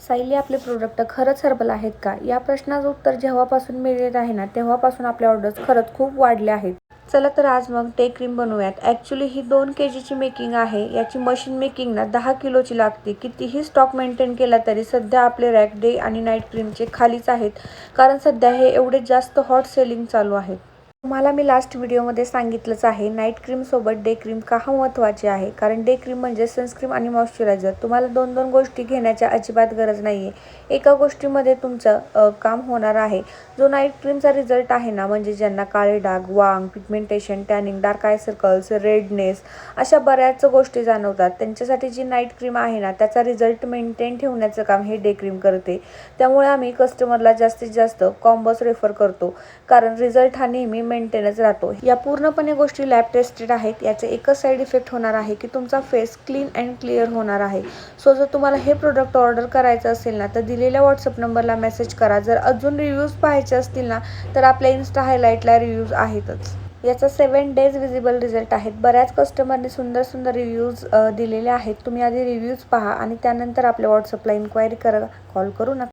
सायली, आपले प्रोडक्ट खरंच हर्बल आहेत का? या प्रश्नाचं उत्तर जेव्हापासून मिळत आहे ना, तेव्हापासून आपले ऑर्डर्स खरंच खूप वाढले आहेत. चला तर आज मग डे क्रीम बनवूयात. ॲक्च्युली ही 2 kgची मेकिंग आहे. याची मशीन मेकिंग ना 10 किलोची लागते. कितीही स्टॉक मेंटेन केला तरी सध्या आपले रॅक डे आणि नाईट क्रीमचे खालीच आहेत, कारण सध्या हे एवढे जास्त हॉट सेलिंग चालू आहेत. तुम्हाला मी लास्ट व्हिडिओमध्ये सांगितलंच आहे, नाईट क्रीमसोबत डे क्रीम का महत्त्वाची आहे. कारण डे क्रीम म्हणजे सनस्क्रीम आणि मॉइश्चरायझर. तुम्हाला दोन दोन गोष्टी घेण्याच्या अजिबात गरज नाही आहे. एका गोष्टीमध्ये तुमचं काम होणार आहे. जो नाईट क्रीमचा रिझल्ट आहे ना, म्हणजे ज्यांना काळे डाग, वांग, pigmentation, tanning, dark eye circles, redness अशा बऱ्याच गोष्टी जाणवतात, त्यांच्यासाठी जी नाईट क्रीम आहे ना, त्याचा रिझल्ट मेंटेन ठेवण्याचं काम हे डे क्रीम करते. त्यामुळे आम्ही कस्टमरला जास्तीत जास्त कॉम्बोस रेफर करतो, कारण रिझल्ट हा नेहमी मेंटेनच राहतो. या पूर्णपणे गोष्टी लॅब टेस्टेड आहेत. याचे एकच साईड इफेक्ट होणार आहे की तुमचा फेस क्लीन अँड क्लिअर होणार आहे. सो जर तुम्हाला हे प्रोडक्ट ऑर्डर करायचं असेल ना, तर दिलेल्या व्हॉट्सअप नंबरला मेसेज करा. जर अजून रिव्ह्यूज पाहायचे असतील ना, तर आपल्या इन्स्टा हायलाईटला रिव्ह्यूज आहेतच. याचा 7 days विजिबल रिझल्ट आहेत. बऱ्याच कस्टमरने सुंदर सुंदर रिव्ह्यूज दिलेले आहेत. तुम्ही आधी रिव्ह्यूज पहा आणि त्यानंतर आपल्या व्हॉट्सअपला इन्क्वायरी करा, कॉल करू नका.